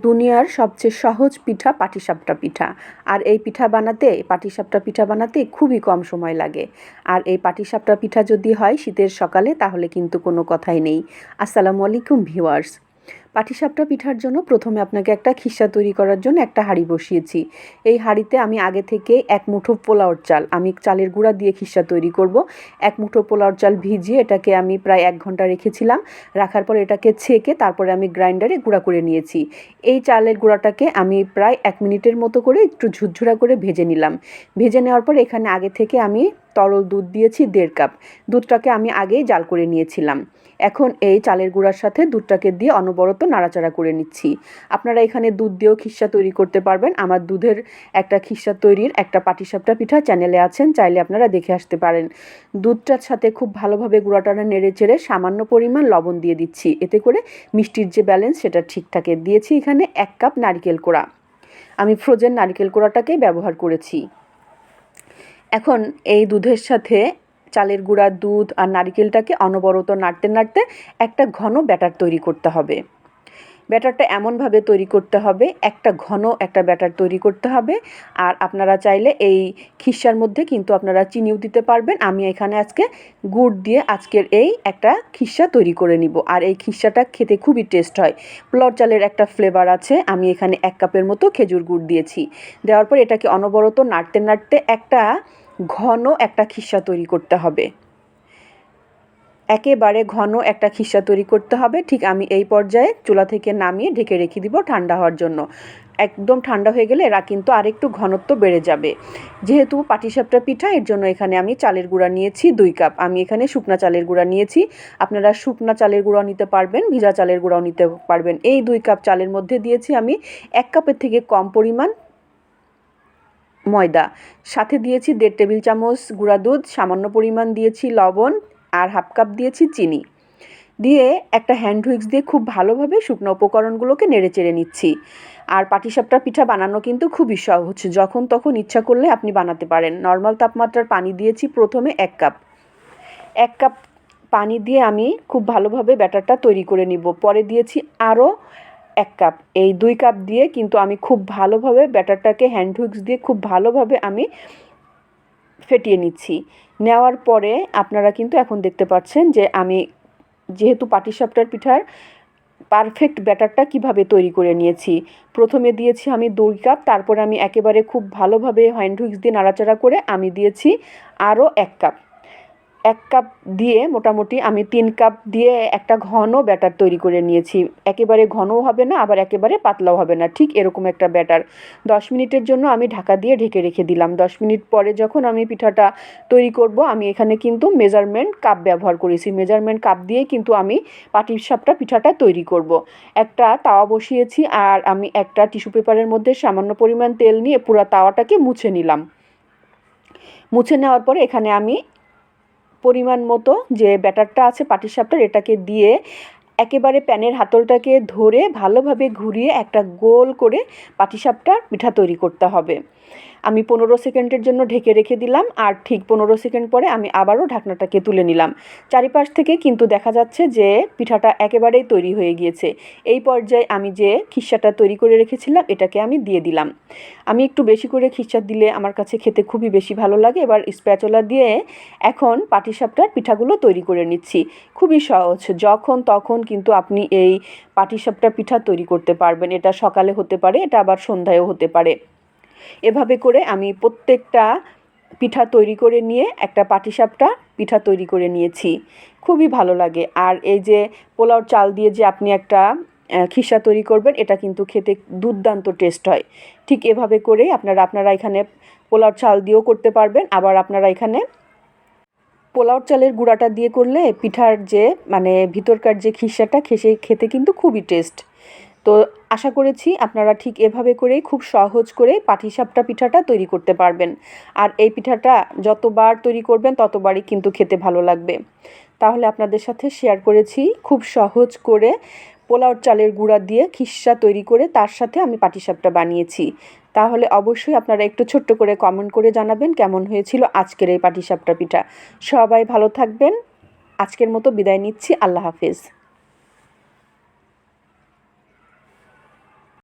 দুনিয়ার সবচেয়ে সহজ পিঠা পাটিসাপটা পিঠা। আর এই পাটিসাপটা পিঠা বানাতে খুবই কম সময় লাগে। আর এই পাটিসাপটা পিঠা যদি হয় শীতের সকালে তাহলে কিন্তু কোনো কথাই নেই। আসসালামু আলাইকুম ভিউয়ার্স। পাটিসাপটা পিঠার জন্য প্রথমে আপনাকে একটা খিসা তৈরি করার জন্য একটা হাঁড়ি বসিয়েছি। এই হাঁড়িতে আমি আগে থেকে ১ মুঠো পোলাওর চাল, আমি চালের গুঁড়া দিয়ে খিসা তৈরি করব। ১ মুঠো পোলাওর চাল ভিজিয়ে এটাকে আমি প্রায় ১ ঘন্টা রেখেছিলাম। রাখার পর এটাকে ছেঁকে তারপরে আমি গ্রাইন্ডারে গুঁড়া করে নিয়েছি। এই চালের গুঁড়াটাকে আমি প্রায় ১ মিনিটের মতো করে একটু ঝুরঝুরা করে ভেজে নিলাম। ভেজে নেওয়ার পর এখানে আগে থেকে আমি তরল দুধ দিয়েছি ১.৫ কাপ। দুধটাকে আমি আগেই জাল করে নিয়েছিলাম। এখন এই চালের গুঁড়ার সাথে দুধটাকে দিয়ে অনবরত নাড়াচাড়া করে নিচ্ছি। আপনারা এখানে দুধ দিয়েও খিসা তৈরি করতে পারবেন। আমার দুধের একটা খিসা তৈরির একটা পাটিসাপটা পিঠা চ্যানেলে আছেন, চাইলে আপনারা দেখে আসতে পারেন। দুধটার সাথে খুব ভালোভাবে গুঁড়াটা নেড়ে চেড়ে সামান্য পরিমাণ লবণ দিয়ে দিচ্ছি, এতে করে মিষ্টির যে ব্যালেন্স সেটা ঠিক থাকে। দিয়েছি এখানে ১ কাপ নারকেল কোড়া, আমি ফ্রোজেন নারকেল কোড়াটাকেই ব্যবহার করেছি। এখন এই দুধের সাথে চালের গুঁড়া, দুধ আর নারিকেলটাকে অনবরত নাড়তে নাড়তে একটা ঘন ব্যাটার তৈরি করতে হবে। ব্যাটারটা এমনভাবে তৈরি করতে হবে, ঘন একটা ব্যাটার তৈরি করতে হবে। আর আপনারা চাইলে এই খিসার মধ্যে কিন্তু আপনারা চিনিও দিতে পারবেন। আমি এখানে আজকে গুড় দিয়ে আজকের এই একটা খিসা তৈরি করে নিব। আর এই খিসাটা খেতে খুবই টেস্ট হয়। পোলাও চালের একটা ফ্লেভার আছে। আমি এখানে ১ কাপের মতো খেজুর গুড় দিয়েছি। দেওয়ার পর এটাকে অনবরত নাড়তে নাড়তে ঘন একটা খিসা তৈরি করতে হবে। একেবারে ঘন একটা খিসা তৈরি করতে হবে। ঠিক আমি এই পর্যায়ে চুলা থেকে নামিয়ে ঢেকে রেখে দিব ঠান্ডা হওয়ার জন্য। একদম ঠান্ডা হয়ে গেলে এরা কিন্তু আরেকটু ঘনত্ব বেড়ে যাবে। যেহেতু পাটিসাপটা পিঠা, এর জন্য এখানে আমি চালের গুঁড়া নিয়েছি ২ কাপ। আমি এখানে শুকনা চালের গুঁড়া নিয়েছি। আপনারা শুকনা চালের গুঁড়াও নিতে পারবেন, ভিজা চালের গুঁড়াও নিতে পারবেন। এই ২ কাপ চালের মধ্যে দিয়েছি আমি ১ কাপের থেকে কম পরিমাণ ময়দা, সাথে দিয়েছি ১.৫ টেবিল চামচ গুঁড়া দুধ, সামান্য পরিমাণ দিয়েছি লবণ আর 1/2 কাপ দিয়েছি চিনি। দিয়ে একটা হ্যান্ড হুইক্স দিয়ে খুব ভালোভাবে শুকনো উপকরণগুলোকে নেড়ে চেড়ে নিচ্ছি। আর পাটিসাপটা পিঠা বানানো কিন্তু খুবই সহজ, যখন তখন ইচ্ছা করলে আপনি বানাতে পারেন। নর্মাল তাপমাত্রার পানি দিয়েছি প্রথমে ১ কাপ। ১ কাপ পানি দিয়ে আমি খুব ভালোভাবে ব্যাটারটা তৈরি করে নিব। পরে দিয়েছি আরও ১ কাপ। এই ২ কাপ দিয়ে কিন্তু আমি খুব ভালোভাবে ব্যাটারটাকে হ্যান্ড হুইক্স দিয়ে খুব ভালোভাবে আমি ফেটিয়ে নিচ্ছি। নেওয়ার পরে আপনারা কিন্তু এখন দেখতে পাচ্ছেন যে আমি যেহেতু পাটিসাপটার পিঠার পারফেক্ট ব্যাটারটা কিভাবে তৈরি করে নিয়েছি। প্রথমে দিয়েছি আমি ২ কাপ, তারপরে আমি একেবারে খুব ভালোভাবে হ্যান্ড হুইক্স দিয়ে নাড়াচাড়া করে আমি দিয়েছি আরও ১ কাপ। ১ কাপ দিয়ে মোটামুটি আমি ৩ কাপ দিয়ে একটা ঘন ব্যাটার তৈরি করে নিয়েছি। একেবারে ঘনও হবে না, আবার একেবারে পাতলাও হবে না, ঠিক এরকম একটা ব্যাটার। ১০ মিনিটের জন্য আমি ঢাকা দিয়ে ঢেকে রেখে দিলাম। ১০ মিনিট পরে যখন আমি পিঠাটা তৈরি করব, আমি এখানে কিন্তু মেজারমেন্ট কাপ ব্যবহার করেছি। মেজারমেন্ট কাপ দিয়েই কিন্তু আমি পাটিসাপটা পিঠাটা তৈরি করব। একটা তাওয়া বসিয়েছি আর আমি একটা টিস্যু পেপারের মধ্যে সামান্য পরিমাণ তেল নিয়ে পুরো তাওয়াটাকে মুছে নিলাম। মুছে নেওয়ার পরে এখানে আমি পরিমাণ মতো যে ব্যাটারটা আছে পাটিসাপটার, এটাকে দিয়ে একেবারে প্যানের হাতলটাকে ধরে ভালোভাবে ঘুরিয়ে একটা গোল করে পাটিসাপটার পিঠা তৈরি করতে হবে। আমি ১৫ সেকেন্ডের জন্য ঢেকে রেখে দিলাম, আর ঠিক ১৫ সেকেন্ড পরে আমি আবারও ঢাকনাটাকে তুলে নিলাম। চারিপাশ থেকে কিন্তু দেখা যাচ্ছে যে পিঠাটা একেবারেই তৈরি হয়ে গিয়েছে। এই পর্যায়ে আমি যে খিসাটা তৈরি করে রেখেছিলাম এটাকে আমি দিয়ে দিলাম। আমি একটু বেশি করে খিসা দিলে আমার কাছে খেতে খুবই বেশি ভালো লাগে। এবার স্প্যাচুলা দিয়ে এখন পাটিসাপটার পিঠাগুলো তৈরি করে নিচ্ছি। খুবই সহজ, যখন তখন কিন্তু আপনি এই পাটিসাপটা পিঠা তৈরি করতে পারবেন। এটা সকালে হতে পারে, এটা আবার সন্ধ্যায়ও হতে পারে। এভাবে করে আমি প্রত্যেকটা পিঠা তৈরি করে নিয়ে একটা পাটিসাপটা পিঠা তৈরি করে নিয়েছি। খুবই ভালো লাগে। আর এই যে পোলাওর চাল দিয়ে যে আপনি একটা খিসা তৈরি করবেন, এটা কিন্তু খেতে দুর্দান্ত টেস্ট হয়। ঠিক এভাবে করেই আপনারা এখানে পোলাওর চাল দিয়েও করতে পারবেন। আবার আপনারা এখানে পোলাওর চালের গুঁড়াটা দিয়ে করলে পিঠার যে ভিতরকার যে খিসাটা খেতে কিন্তু খুবই টেস্ট। তো আশা করেছি আপনারা ঠিক এভাবে করেই খুব সহজ করে পাটিসাপটা পিঠাটা তৈরি করতে পারবেন। আর এই পিঠাটা যতবার তৈরি করবেন ততবারই কিন্তু খেতে ভালো লাগবে। তাহলে আপনাদের সাথে শেয়ার করেছি খুব সহজ করে পোলাওর চালের গুঁড়া দিয়ে খিসা তৈরি করে তার সাথে আমি পাটিসাপটা বানিয়েছি। তাহলে অবশ্যই আপনারা একটু ছোট্ট করে কমেন্ট করে জানাবেন কেমন হয়েছিল আজকের এই পাটিসাপটা পিঠা। সবাই ভালো থাকবেন। আজকের মতো বিদায় নিচ্ছি। আল্লাহ হাফেজ।